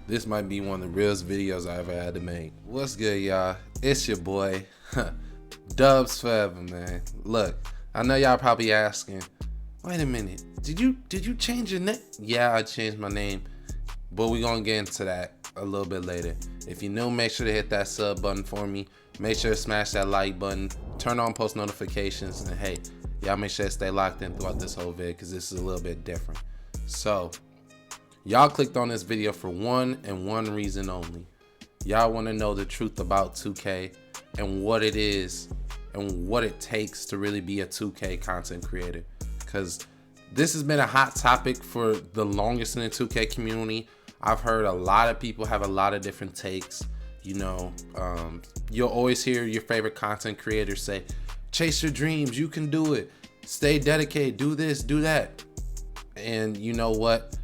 This might be one of the realest videos I ever had to make. What's good, y'all? It's your boy, Dubs Forever, man. Look, I know y'all probably asking, wait a minute, did you change your name? Yeah, I changed my name, but we gonna get into that a little bit later. If you're new, make sure to hit that sub button for me. Make sure to smash that like button, turn on post notifications, and hey, y'all make sure to stay locked in throughout this whole vid because this is a little bit different. So, y'all clicked on this video for one and one reason only. Y'all want to know the truth about 2K and what it is and what it takes to really be a 2K content creator. Because this has been a hot topic for the longest in the 2K community. I've heard a lot of people have a lot of different takes. You know, you'll always hear your favorite content creators say, chase your dreams, you can do it. Stay dedicated, do this, do that. And you know what?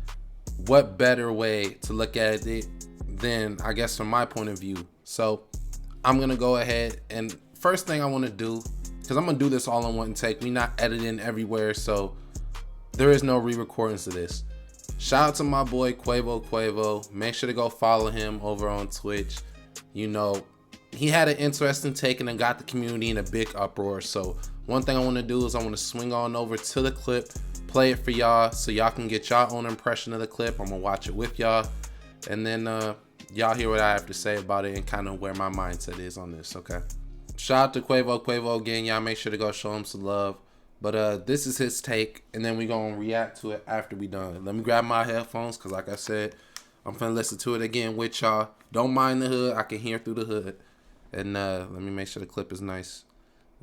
What better way to look at it than, I guess, from my point of view. So I'm gonna go ahead and first thing I want to do, because I'm gonna do this all in one take, we not editing everywhere, so there is no re-recordings of this. Shout out to my boy Quavo. Make sure to go follow him over on Twitch. You know, he had an interesting take and got the community in a big uproar. So one thing I want to do is I want to swing on over to the clip, play it for y'all so y'all can get y'all own impression of the clip. I'm gonna watch it with y'all, and then y'all hear what I have to say about it and kind of where my mindset is on this. Okay, shout out to Quavo again. Y'all make sure to go show him some love. But this is his take, and then we gonna react to it after we done. Let me grab my headphones, cause like I said, I'm finna listen to it again with y'all. Don't mind the hood, I can hear through the hood. And let me make sure the clip is nice.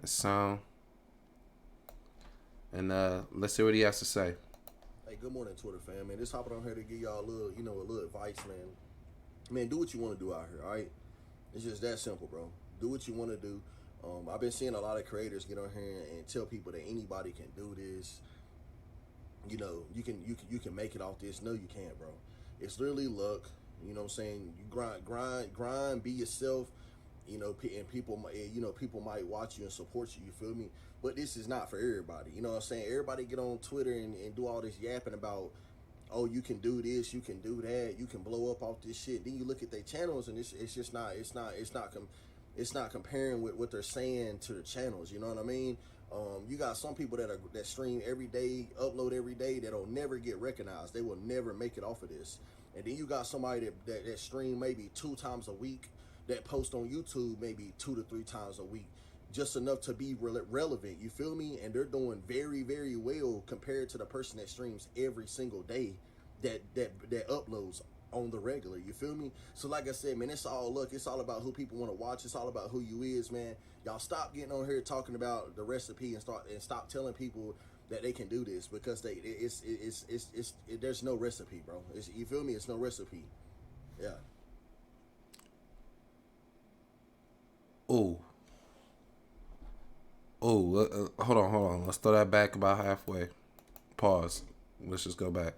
The sound. And let's see what he has to say. Hey, good morning, Twitter fam, man. Just hopping on here to give y'all a little, a little advice, man. Man, do what you want to do out here, all right? It's just that simple, bro. Do what you want to do. I've been seeing a lot of creators get on here and tell people that anybody can do this. You know, you can make it off this. No, you can't, bro. It's literally luck. You know what I'm saying? You grind, be yourself. You know, and people might watch you and support you. You feel me? But this is not for everybody. You know what I'm saying? Everybody get on Twitter and do all this yapping about, oh, you can do this, you can do that, you can blow up off this shit. Then you look at their channels and it's just not. It's not comparing with what they're saying to the channels. You know what I mean? You got some people that stream every day, upload every day, that'll never get recognized. They will never make it off of this. And then you got somebody that stream maybe 2 times a week, that post on YouTube maybe 2 to 3 times a week, just enough to be relevant. You feel me? And they're doing very, very well compared to the person that streams every single day, that uploads on the regular. You feel me? So like I said, man, it's all luck. It's all about who people want to watch. It's all about who you is, man. Y'all stop getting on here talking about the recipe and stop telling people that they can do this, because there's no recipe, bro. You feel me? It's no recipe. Yeah. Oh, hold on. Let's throw that back about halfway. Pause. Let's just go back.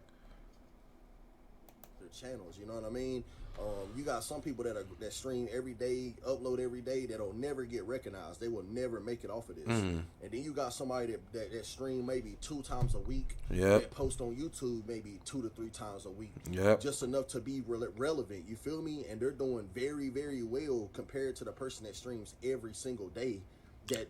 Channels, you know what I mean? You got some people that stream every day, upload every day, that'll never get recognized. They will never make it off of this. And then you got somebody that stream maybe 2 times a week, that post on YouTube maybe 2 to 3 times a week, just enough to be relevant. You feel me? And they're doing very, very well compared to the person that streams every single day, that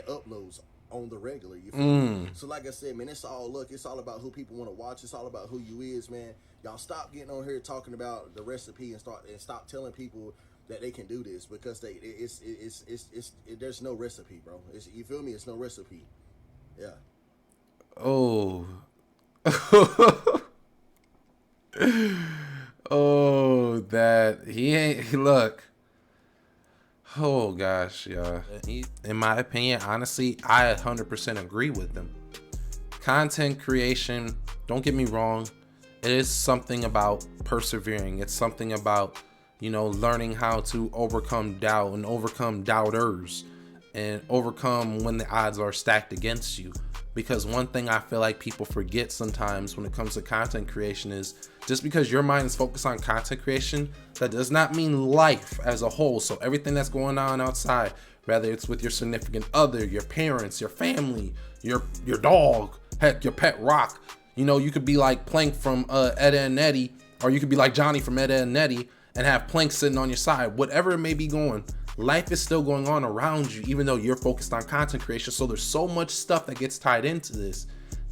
uploads on the regular. You feel me? So like I said, man, it's all luck. It's all about who people want to watch. It's all about who you is, man. Y'all stop getting on here talking about the recipe and stop telling people that they can do this, because there's no recipe, bro. You feel me? It's no recipe. Yeah. Oh. Oh, that he ain't. Look. Oh gosh, yeah. In my opinion, honestly, I 100% agree with them. Content creation, don't get me wrong, it is something about persevering. It's something about, you know, learning how to overcome doubt and overcome doubters and overcome when the odds are stacked against you. Because one thing I feel like people forget sometimes when it comes to content creation is, just because your mind is focused on content creation, that does not mean life as a whole. So everything that's going on outside, whether it's with your significant other, your parents, your family, your dog, heck, your pet rock, you know, you could be like Plank from Ed and Eddie, Or you could be like Johnny from Ed, Edd n Eddy and have Plank sitting on your side. Whatever it may be going, life is still going on around you, even though you're focused on content creation. So there's so much stuff that gets tied into this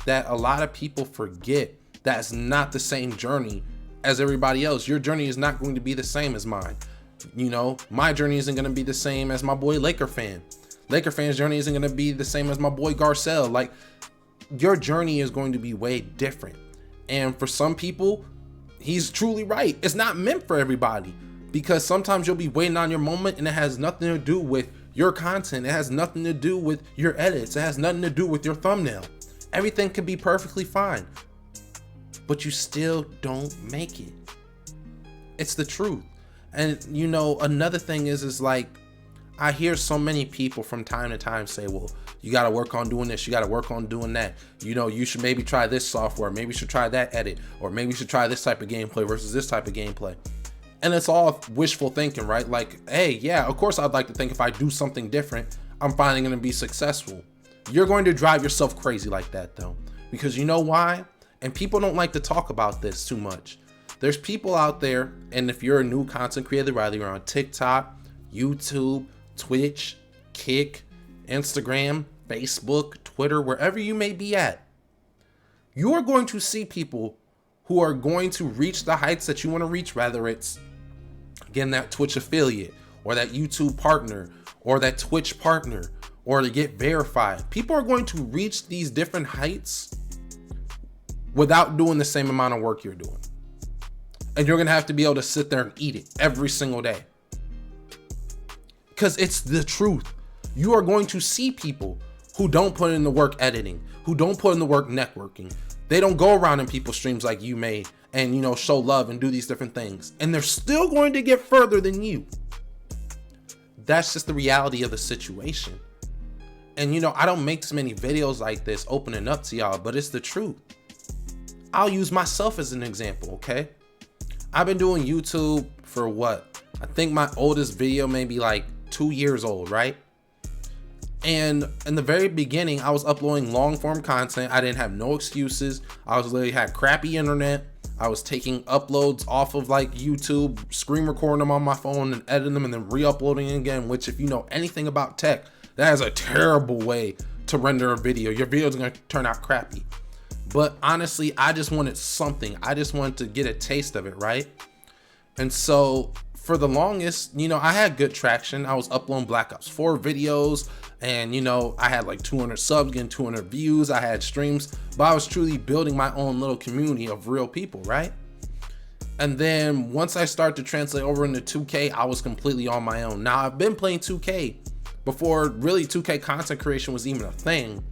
that a lot of people forget that's not the same journey as everybody else. Your journey is not going to be the same as mine. You know, my journey isn't going to be the same as my boy Laker fan. Laker fan's journey isn't going to be the same as my boy Garcelle. Like, your journey is going to be way different. And for some people, he's truly right. It's not meant for everybody, because sometimes you'll be waiting on your moment and it has nothing to do with your content. It has nothing to do with your edits. It has nothing to do with your thumbnail. Everything could be perfectly fine, but you still don't make it. It's the truth. And you know, another thing is like, I hear so many people from time to time say, well, you got to work on doing this. You got to work on doing that. You know, you should maybe try this software. Maybe you should try that edit, or maybe you should try this type of gameplay versus this type of gameplay. And it's all wishful thinking, right? Like, hey, yeah, of course I'd like to think if I do something different, I'm finally going to be successful. You're going to drive yourself crazy like that though, because you know why? And people don't like to talk about this too much. There's people out there, and if you're a new content creator, whether you're on TikTok, YouTube, Twitch, Kick, Instagram, Facebook, Twitter, wherever you may be at, you are going to see people who are going to reach the heights that you want to reach, whether it's, again, that Twitch affiliate, or that YouTube partner, or that Twitch partner, or to get verified. People are going to reach these different heights without doing the same amount of work you're doing. And you're going to have to be able to sit there and eat it every single day. Because it's the truth. You are going to see people who don't put in the work editing, who don't put in the work networking. They don't go around in people's streams like you may and, you know, show love and do these different things. And they're still going to get further than you. That's just the reality of the situation. And, you know, I don't make too many videos like this opening up to y'all, but it's the truth. I'll use myself as an example, okay? I've been doing YouTube for what? I think my oldest video may be like 2 years old, right? And in the very beginning, I was uploading long form content. I didn't have no excuses. I was literally had crappy internet. I was taking uploads off of like YouTube, screen recording them on my phone and editing them and then re-uploading again, which if you know anything about tech, that is a terrible way to render a video. Your video is going to turn out crappy. But honestly, I just wanted something. I just wanted to get a taste of it, right? And so for the longest, you know, I had good traction. I was uploading Black Ops 4 videos and, you know, I had like 200 subs, getting 200 views. I had streams, but I was truly building my own little community of real people, right? And then once I started to translate over into 2K, I was completely on my own. Now I've been playing 2K before really 2K content creation was even a thing,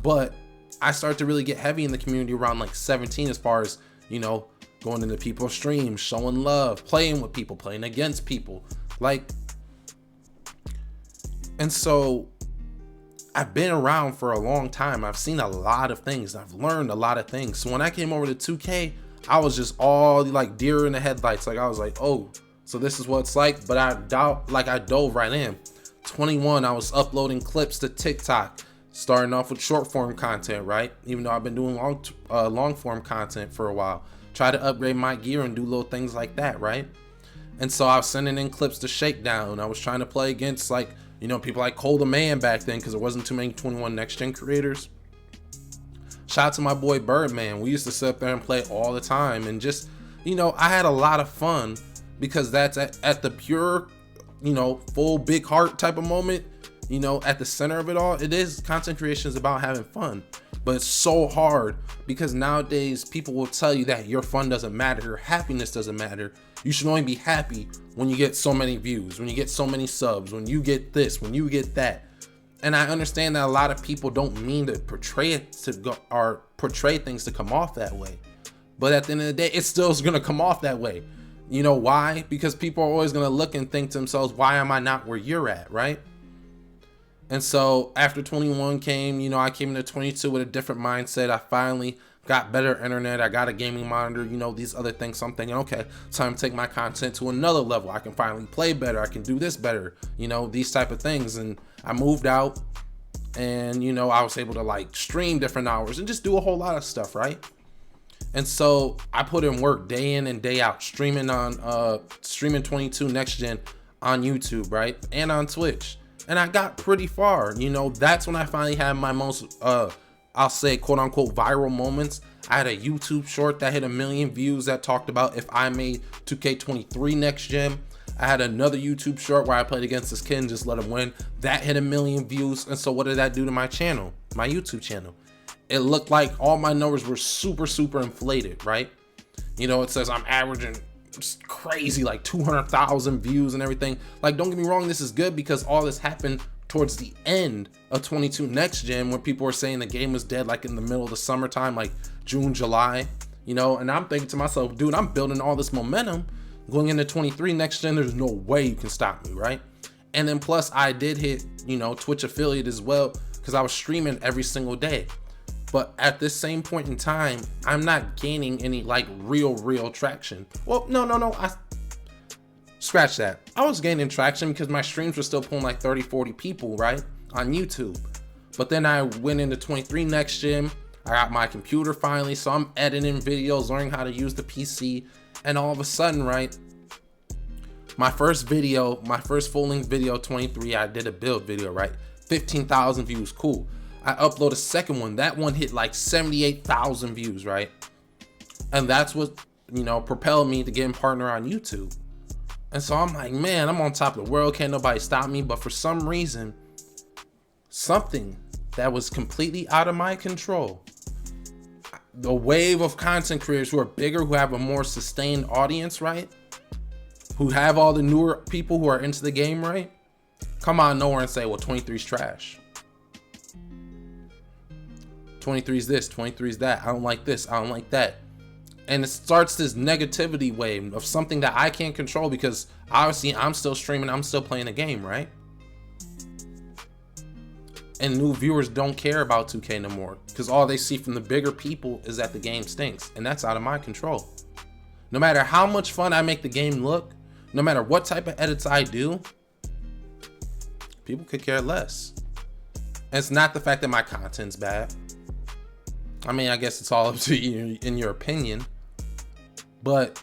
but I started to really get heavy in the community around like 17, as far as, you know, going into people's streams, showing love, playing with people, playing against people, like. And so I've been around for a long time. I've seen a lot of things. I've learned a lot of things. So when I came over to 2K, I was just all like deer in the headlights. Like I was like, oh, so this is what it's like. But I dove right in. 21, I was uploading clips to TikTok, starting off with short form content, right? Even though I've been doing long form content for a while, try to upgrade my gear and do little things like that, right? And so I was sending in clips to Shakedown. I was trying to play against, like, you know, people like Cole the Man back then, because there wasn't too many 21 next gen creators. Shout out to my boy Birdman. We used to sit there and play all the time, and just, you know, I had a lot of fun, because that's at the pure, you know, full big heart type of moment. You know, at the center of it all, it is content creation is about having fun. But it's so hard, because nowadays people will tell you that your fun doesn't matter, your happiness doesn't matter. You should only be happy when you get so many views, when you get so many subs, when you get this, when you get that. And I understand that a lot of people don't mean to portray it to go, or portray things to come off that way. But at the end of the day, it still is gonna come off that way. You know why? Because people are always gonna look and think to themselves, why am I not where you're at, right? And so after 21 came, you know, I came into 22 with a different mindset. I finally got better internet. I got a gaming monitor, you know, these other things. So I'm thinking, okay, time to take my content to another level. I can finally play better. I can do this better, you know, these type of things. And I moved out, and, you know, I was able to like stream different hours and just do a whole lot of stuff, right? And so I put in work day in and day out, streaming 22 Next Gen on YouTube, right? And on Twitch. And I got pretty far, you know. That's when I finally had my most, I'll say, quote unquote, viral moments. I had a YouTube short that hit 1 million views that talked about if I made 2K23 Next Gen. I had another YouTube short where I played against this kid and just let him win. That hit 1 million views. And so what did that do to my channel, my YouTube channel? It looked like all my numbers were super inflated, right? You know, it says I'm averaging just crazy, like 200,000 views and everything. Like, don't get me wrong, this is good because all this happened towards the end of 22 Next Gen when people were saying the game was dead, like in the middle of the summertime, like June, July, you know. And I'm thinking to myself, dude, I'm building all this momentum going into 23 Next Gen. There's no way you can stop me, right? And then plus I did hit, you know, Twitch affiliate as well because I was streaming every single day. But at this same point in time, I'm not gaining any like real traction. Well, no, I scratch that. I was gaining traction because my streams were still pulling like 30-40 people, right, on YouTube. But then I went into 23 Next Gen. I got my computer finally, so I'm editing videos, learning how to use the PC, and all of a sudden, right, my first full-length video, 23, I did a build video, right, 15,000 views, cool. I upload a second one. That one hit like 78,000 views, right? And that's what, you know, propelled me to getting partner on YouTube. And so I'm like, man, I'm on top of the world. Can't nobody stop me. But for some reason, something that was completely out of my control, the wave of content creators who are bigger, who have a more sustained audience, right? Who have all the newer people who are into the game, right? Come out of nowhere and say, well, 23's trash. 23's this, 23's that. I don't like this, I don't like that. And it starts this negativity wave of something that I can't control because obviously I'm still streaming, I'm still playing the game, right? And new viewers don't care about 2K no more because all they see from the bigger people is that the game stinks, and that's out of my control. No matter how much fun I make the game look, no matter what type of edits I do, people could care less. And it's not the fact that my content's bad. I mean, I guess it's all up to you in your opinion, but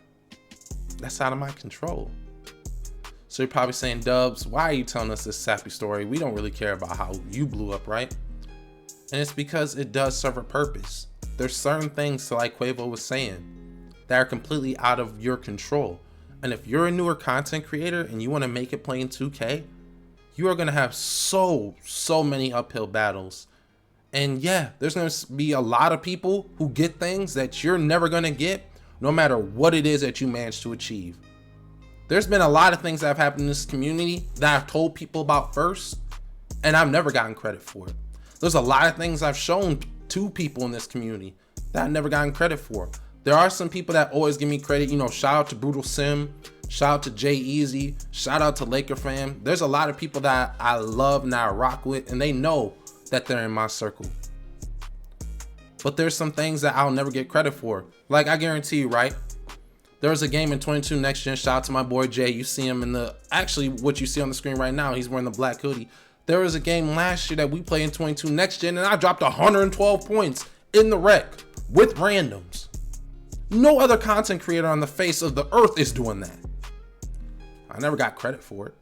that's out of my control. So you're probably saying, Dubs, why are you telling us this sappy story? We don't really care about how you blew up, right? And it's because it does serve a purpose. There's certain things, like Quavo was saying, that are completely out of your control. And if you're a newer content creator and you want to make it playing 2K, you are going to have so many uphill battles. And yeah, there's going to be a lot of people who get things that you're never going to get, no matter what it is that you manage to achieve. There's been a lot of things that have happened in this community that I've told people about first, and I've never gotten credit for it. There's a lot of things I've shown to people in this community that I've never gotten credit for. There are some people that always give me credit, you know, shout out to Brutal Sim, shout out to Jay Easy, shout out to Laker Fam. There's a lot of people that I love and I rock with, and they know that they're in my circle. But there's some things that I'll never get credit for. Like, I guarantee you, right? There was a game in 22 Next Gen. Shout out to my boy Jay. You see him in the, actually what you see on the screen right now, he's wearing the black hoodie. There was a game last year that we played in 22 Next Gen and I dropped 112 points in the rec with randoms. No other content creator on the face of the earth is doing that. I never got credit for it.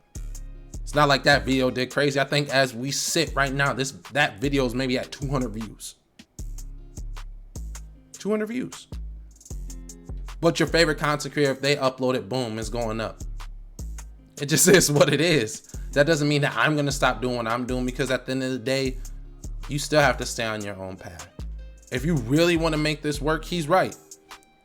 It's not like that video did crazy. I think as we sit right now, that video is maybe at 200 views. 200 views. But your favorite content creator, if they upload it, boom, it's going up. It just is what it is. That doesn't mean that I'm gonna stop doing what I'm doing, because at the end of the day, you still have to stay on your own path. If you really want to make this work, he's right.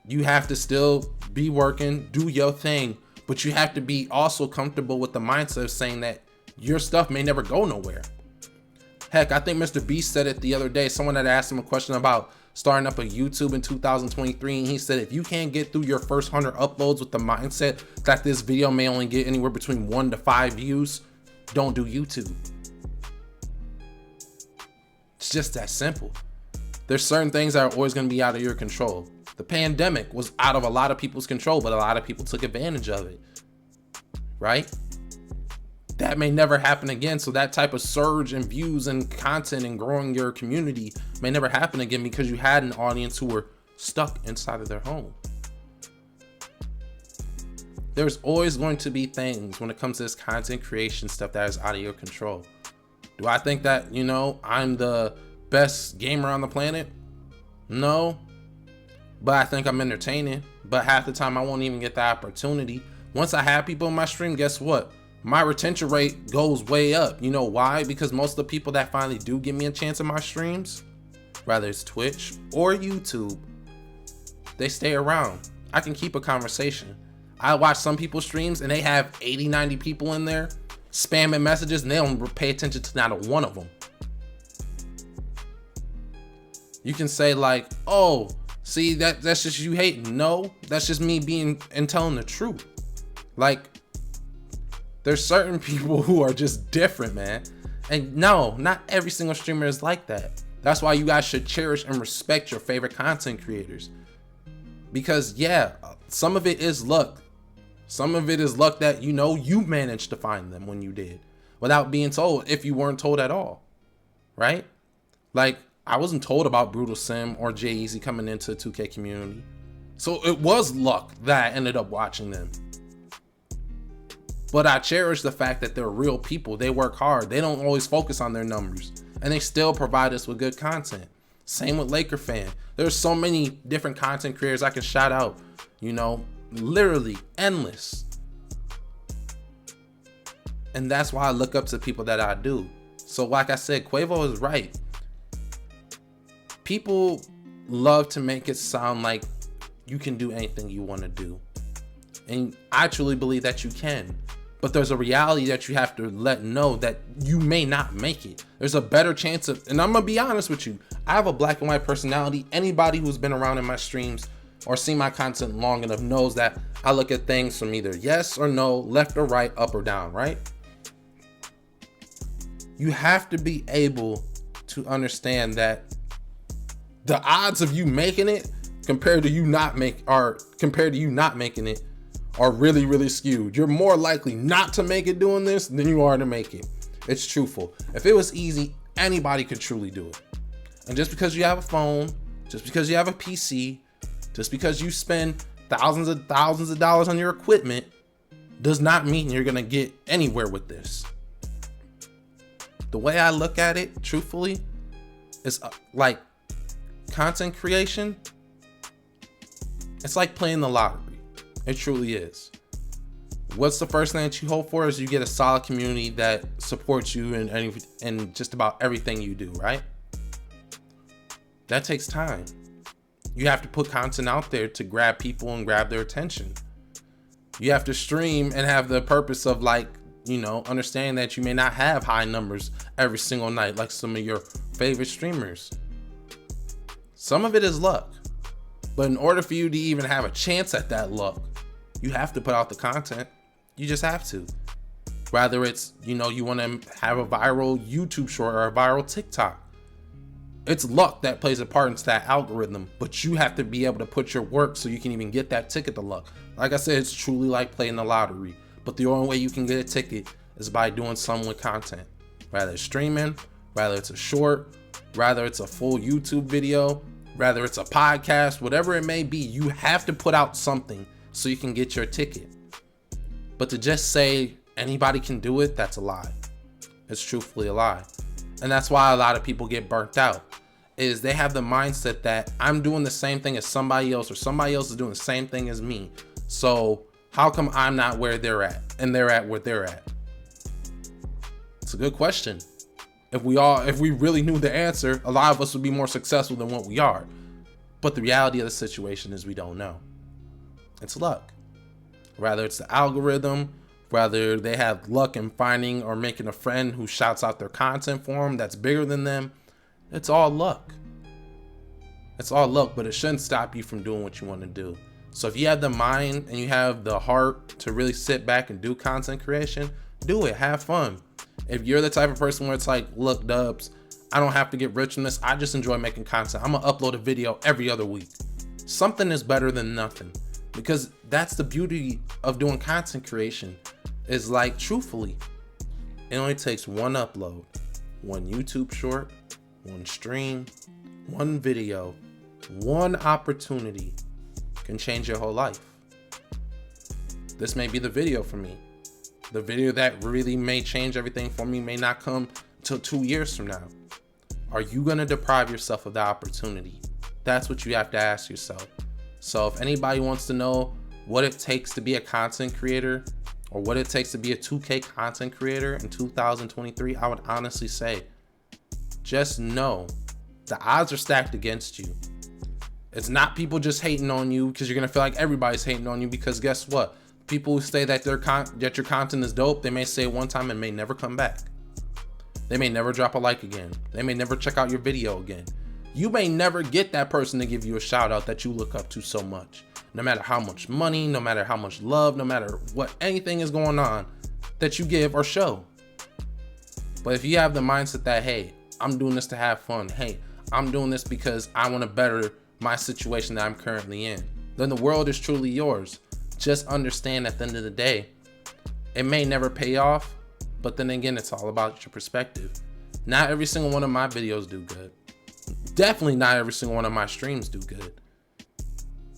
You have to still be working, do your thing, but you have to be also comfortable with the mindset of saying that your stuff may never go nowhere. Heck, I think Mr. Beast said it the other day. Someone had asked him a question about starting up a YouTube in 2023, and he said, if you can't get through your first 100 uploads with the mindset that this video may only get anywhere between 1 to 5 views, don't do YouTube. It's just that simple. There's certain things that are always going to be out of your control. The pandemic was out of a lot of people's control, but a lot of people took advantage of it, right? That may never happen again. So that type of surge in views and content and growing your community may never happen again, because you had an audience who were stuck inside of their home. There's always going to be things when it comes to this content creation stuff that is out of your control. Do I think that, I'm the best gamer on the planet? No. But I think I'm entertaining. But half the time I won't even get the opportunity. Once I have people in my stream, guess what? My retention rate goes way up. You know why? Because most of the people that finally do give me a chance in my streams, whether it's Twitch or YouTube, they stay around. I can keep a conversation. I watch some people's streams and they have 80, 90 people in there spamming messages and they don't pay attention to not a one of them. You can say like, oh, see, that's just you hating. No, that's just me being and telling the truth. Like, there's certain people who are just different, man. And no, not every single streamer is like that. That's why you guys should cherish and respect your favorite content creators. Because yeah, some of it is luck. Some of it is luck that, you managed to find them when you did without being told, if you weren't told at all, right? Like, I wasn't told about Brutal Sim or Jay-Z coming into the 2K community. So it was luck that I ended up watching them. But I cherish the fact that they're real people. They work hard. They don't always focus on their numbers. And they still provide us with good content. Same with Laker Fan. There's so many different content creators I can shout out. Literally endless. And that's why I look up to people that I do. So like I said, Quavo is right. People love to make it sound like you can do anything you want to do. And I truly believe that you can. But there's a reality that you have to let know that you may not make it. There's a better chance of, and I'm gonna be honest with you, I have a black and white personality. Anybody who's been around in my streams or seen my content long enough knows that I look at things from either yes or no, left or right, up or down, right? You have to be able to understand that the odds of you making it compared to you not making it are really, really skewed. You're more likely not to make it doing this than you are to make it. It's truthful. If it was easy, anybody could truly do it. And just because you have a phone, just because you have a PC, just because you spend thousands of dollars on your equipment, does not mean you're gonna get anywhere with this. The way I look at it, truthfully, is like content creation. It's like playing the lottery. It truly is. What's the first thing that you hope for is you get a solid community that supports you in just about everything you do, right? That takes time. You have to put content out there to grab people and grab their attention. You have to stream and have the purpose of understanding that you may not have high numbers every single night like some of your favorite streamers. Some of it is luck. But in order for you to even have a chance at that luck, you have to put out the content. You just have to. Whether it's, you want to have a viral YouTube short or a viral TikTok. It's luck that plays a part into that algorithm, but you have to be able to put your work so you can even get that ticket to luck. Like I said, it's truly like playing the lottery, but the only way you can get a ticket is by doing something with content. Whether it's streaming, whether it's a short, whether it's a full YouTube video, whether it's a podcast, whatever it may be, you have to put out something so you can get your ticket. But to just say anybody can do it, that's a lie. It's truthfully a lie. And that's why a lot of people get burnt out, is they have the mindset that I'm doing the same thing as somebody else, or somebody else is doing the same thing as me. So how come I'm not where they're at and they're at where they're at? It's a good question. If we really knew the answer, a lot of us would be more successful than what we are. But the reality of the situation is we don't know. It's luck. Whether it's the algorithm, whether they have luck in finding or making a friend who shouts out their content for them that's bigger than them, it's all luck. It's all luck, but it shouldn't stop you from doing what you want to do. So if you have the mind and you have the heart to really sit back and do content creation, do it, have fun. If you're the type of person where it's like, look, Dubs, I don't have to get rich from this. I just enjoy making content. I'm gonna upload a video every other week. Something is better than nothing, because that's the beauty of doing content creation. Is like, truthfully, it only takes one upload, one YouTube short, one stream, one video, One opportunity can change your whole life. This may be the video for me. The video that really may change everything for me may not come till 2 years from now. Are you gonna deprive yourself of the opportunity? That's what you have to ask yourself. So if anybody wants to know what it takes to be a content creator, or what it takes to be a 2K content creator in 2023, I would honestly say, just know the odds are stacked against you. It's not people just hating on you because you're gonna feel like everybody's hating on you, because guess what? People who say that that your content is dope, they may say it one time and may never come back. They may never drop a like again. They may never check out your video again. You may never get that person to give you a shout out that you look up to so much. No matter how much money, no matter how much love, no matter what anything is going on that you give or show. But if you have the mindset that, hey, I'm doing this to have fun. Hey, I'm doing this because I want to better my situation that I'm currently in, then the world is truly yours. Just understand at the end of the day, it may never pay off, but then again, it's all about your perspective. Not every single one of my videos do good. Definitely not every single one of my streams do good.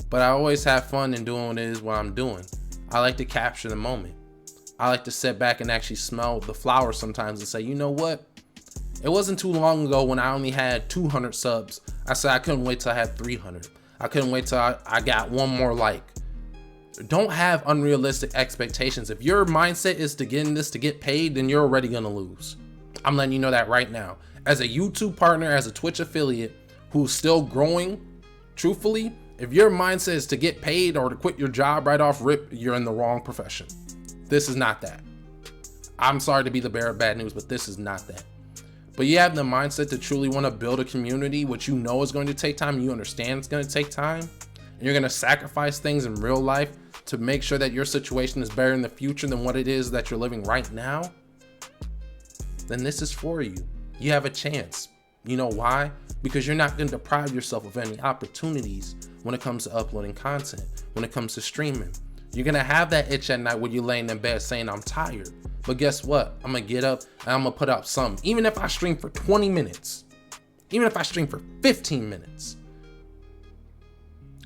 But I always have fun in doing what I'm doing. I like to capture the moment. I like to sit back and actually smell the flowers sometimes and say, you know what? It wasn't too long ago when I only had 200 subs. I said I couldn't wait till I had 300. I couldn't wait till I got one more like. Don't have unrealistic expectations. If your mindset is to get in this to get paid, then you're already gonna lose. I'm letting you know that right now. As a YouTube partner, as a Twitch affiliate who's still growing, truthfully, if your mindset is to get paid or to quit your job right off rip, you're in the wrong profession. This is not that. I'm sorry to be the bearer of bad news, but this is not that. But you have the mindset to truly want to build a community, which you know is going to take time. You understand it's going to take time. And you're going to sacrifice things in real life to make sure that your situation is better in the future than what it is that you're living right now. Then this is for you. You have a chance. You know why? Because you're not going to deprive yourself of any opportunities when it comes to uploading content, when it comes to streaming. You're going to have that itch at night when you're laying in bed saying, I'm tired. But guess what? I'm going to get up and I'm going to put out something. Even if I stream for 20 minutes, even if I stream for 15 minutes,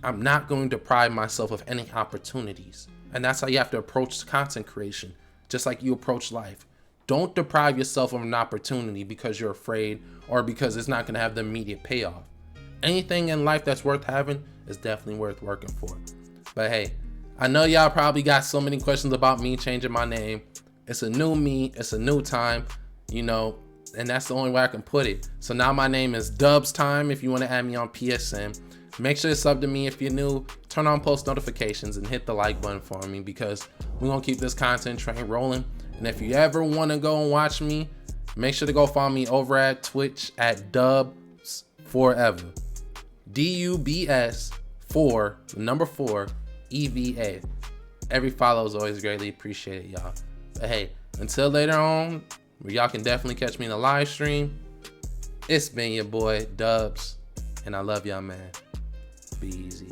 I'm not going to deprive myself of any opportunities. And that's how you have to approach content creation, just like you approach life. Don't deprive yourself of an opportunity because you're afraid or because it's not going to have the immediate payoff. Anything in life that's worth having is definitely worth working for. But hey, I know y'all probably got so many questions about me changing my name. It's a new me, it's a new time, you know, and that's the only way I can put it. So now my name is DubsTime if you want to add me on PSN. Make sure to sub to me if you're new, turn on post notifications and hit the like button for me, because we're going to keep this content train rolling. And if you ever want to go and watch me, make sure to go follow me over at Twitch at Dubs Forever. DUBS 4 EVA. Every follow is always greatly appreciated, y'all. But hey, until later on, where y'all can definitely catch me in the live stream, it's been your boy Dubs, and I love y'all, man. Be easy.